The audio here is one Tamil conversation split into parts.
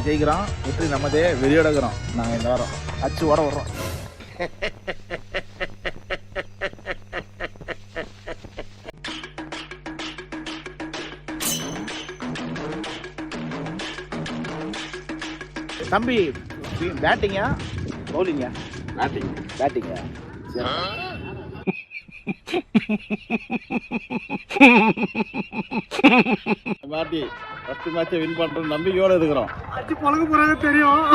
ஜெயிக்கிறோம், வெற்றி நம்மதே, வெறியடக்கிறோம். நாங்கள் இந்த வாரம் அச்சு ஓட வர்றோம். தம்பி பேட்டிங்கா பவுலிங்கா? பேட்டிங்கா. மாட்டி ஃபர்ஸ்ட் மேட்சை வின் பண்ற நம்பிக்கையோட இருக்கிறோம். அச்சு பழக போறாங்க தெரியும்.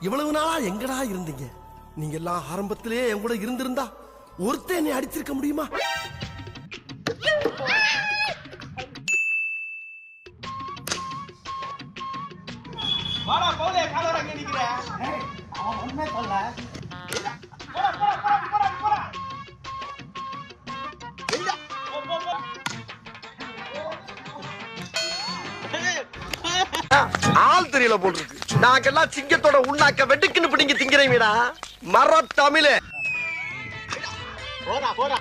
இவ்வளவு நாளா எங்கடா இருந்தீங்க? நீங்க எல்லாம் ஆரம்பத்திலே என் கூட இருந்திருந்தா ஒருத்தன் என்னை அடிச்சிருக்க முடியுமா? ஆள் தெரியல போட்டுருக்கு. நாங்கெல்லாம் சிங்கத்தோட உண்ணாக்க வெட்டுக்குன்னு பிடிங்க திங்கிறீங்கடா மர தமிழே. போடா போடா.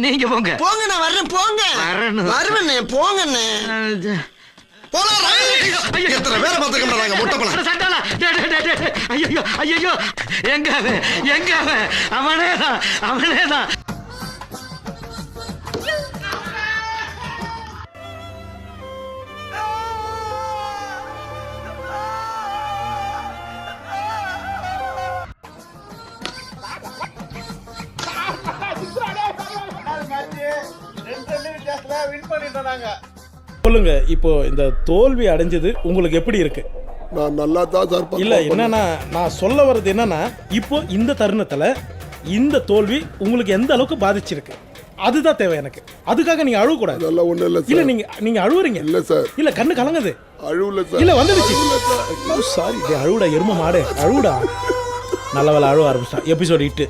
நீங்க போங்க போங்க, நான் வர்றேன். போங்க வருவண்ணே, போங்கண்ணே. எத்தனை பேரை பார்த்துக்கிட்டாங்க மொட்டை. ஐயோ ஐயோ, எங்க அவனேதான் அவனேதான். சொல்லுங்க, இப்போ இந்த தோல்வி அடைஞ்சது உங்களுக்கு எப்படி இருக்கு? நான் நல்லா தான் சார். இல்ல என்னன்னா, நான் சொல்ல வர்றது என்னன்னா, இப்போ இந்த தருணத்துல இந்த தோல்வி உங்களுக்கு எந்த அளவுக்கு பாதிச்சிருக்கு அதுதான் தேவை எனக்கு. அதுக்காக நீங்க அழுவ கூடாது. அதெல்லாம் ஒண்ணு இல்ல சார். இல்ல நீங்க அழுவுறீங்க. இல்ல சார். இல்ல கண்ணு கலங்குது. அழுவல சார். இல்ல வந்துடுச்சு. சாரி, அழுவுடா எரும மாடு, அழுவுடா. நல்ல வேலை அழுவ ஆரம்பிச்சான். எபிசோட் 8.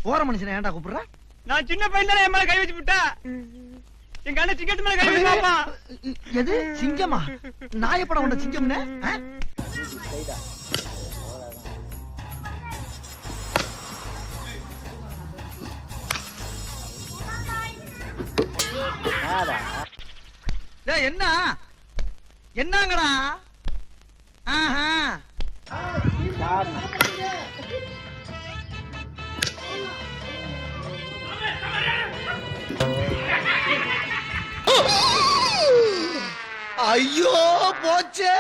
போற மனுஷன் ஏன்டா கூப்பிடுற? நான் சின்ன பையன் தானே என் மேல கை வச்சு விட்டா. எங்க அண்ணன் சிங்கத்து மேல கை வச்சு பாப்பா. எது சிங்கமா? நான் எப்படா உன்ன சிங்கம்னே? டேய் என்ன? என்னங்கடா? ஆஹா. ஐயோ போச்சே.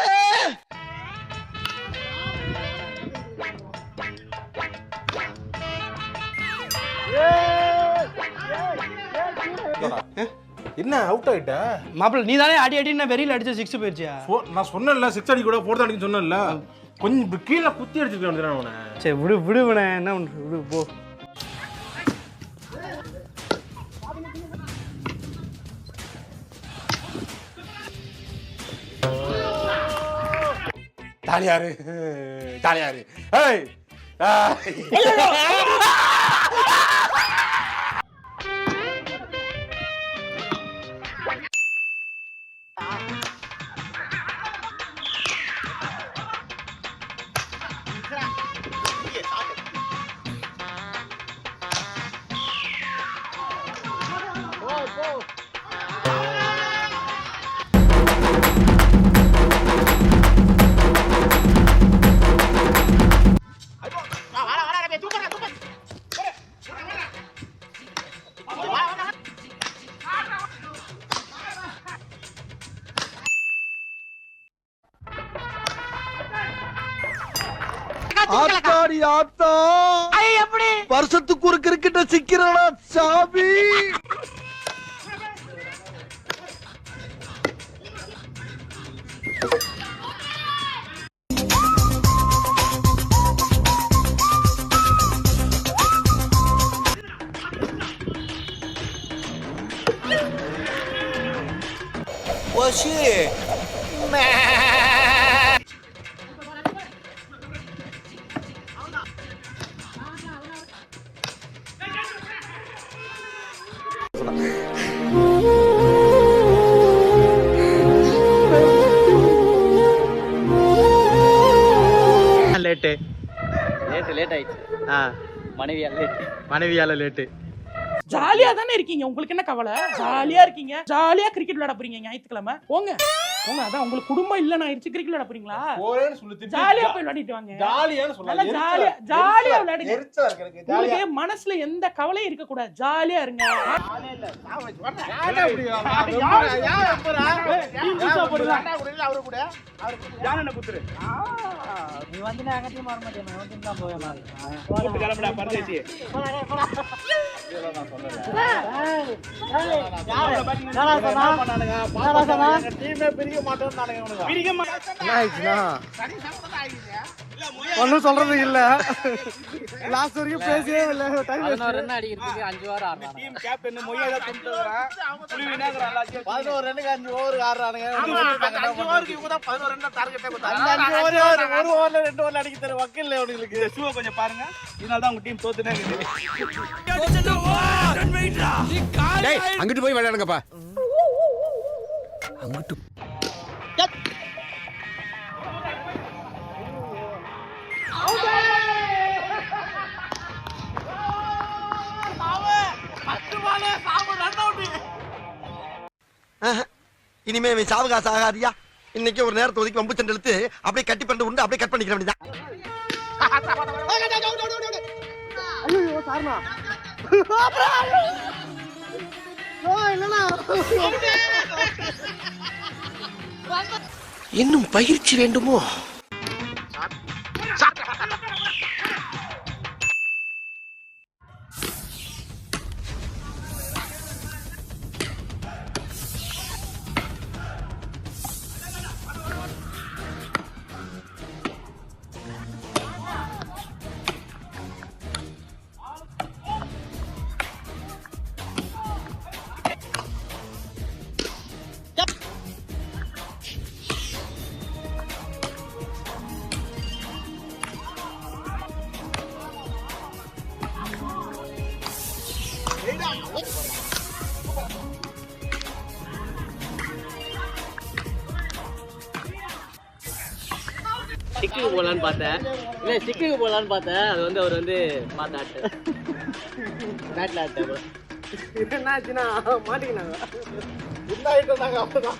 என்ன அவுட் ஆயிட்டா? மாப்பிள்ள நீ தானே அடி அடி வெறியில் அடிச்ச 6 போயிருச்சியா? நான் சொன்னேன்ல 6 அடி கூட 4 அடின்னு சொன்னேன்ல. கொஞ்சம் கீழே குத்தி அடிச்சிருக்கேன் அவனை. சரி விடுவனே, என்ன பண்ற, விடு போ. தாலியாரு தாலியாரு. ஏய் ஆத்தாடி ஆத்தா எப்படி வருஷத்துக்கு ஒரு கிரிக்கெட்ட சிக்கிறானா சாமி. லேட்டு லேட் ஆயிடுச்சு. மனைவியால லேட்டு. ஜாலியா தானே இருக்கீங்க, உங்களுக்கு என்ன கவலை? ஜாலியா இருக்கீங்க, ஜாலியா கிரிக்கெட் விளையாட போறீங்க ஞாயிற்றுக்கிழமை. போங்க போங்க, அதான் உங்களுக்கு குடும்பம் இல்லன்னு ஆயிடுச்சு, கிரிக்கெட் விளையாட போறீங்களா? ஜாலியா போய் விளையாடிட்டு வாங்க. நல்லா ஜாலியா விளையாடுங்க. உங்களுக்கு மனசுல எந்த கவலையும் இருக்க கூடாது, ஜாலியா இருங்க. நீ வந்து நான் அங்கத்தையும் மாற மாட்டேன், வந்து தான் போவேன். ஒன்னும் சொல்றது இல்ல. லாஸ்ட் வரைக்கும் பேசவே இல்ல. 11 ரன் அடிக்கிறதுக்கு 5 ஓவர் ஆடுறாங்க. Team captain மொய்யதா துண்டவறான். புலிவினாங்கற எல்லாத்தையும் 11 ரன்னுக்கு 5 ஓவர் ஆடுறானுங்க. 5 ஓவருக்கு இவங்க தான் 11 ரன் டார்கெட்டே கொடுத்தாங்க. 5 ஓவர் ஒரு ஓவர்ல 2 ஓவர்ல அடிக்க தர வக்கீல் இல்ல உங்களுக்கு. இந்த ஷூவை கொஞ்சம் பாருங்க. இதனால தான் உங்க டீம் தோத்துனே இருக்குது. டேய் அங்கிட்டு போய் விளையாடுங்கப்பா. அங்கிட்டு இனிமே இவன் சாவகாசம் ஆகாதியா. இன்னைக்கு ஒரு நேரத்தை ஒதுக்கி வம்பு சண்டை இழுத்து அப்படியே கட்டி பண்ணி உண்டு அப்படியே கட் பண்ணிக்கிற வேண்டியதான். இன்னும் பயிற்சி வேண்டுமோ? சிக்குக்கு போலான்னு பார்த்தேன், இல்ல சிக்குக்கு போலான்னு பார்த்தேன். அது வந்து அவர் வந்து பார்த்து ஆட்டு பேட்ல ஆட்ட என்னாச்சுன்னா மாட்டிக்கினாங்க. இந்த ஐட்டம் தாங்க அப்பதான்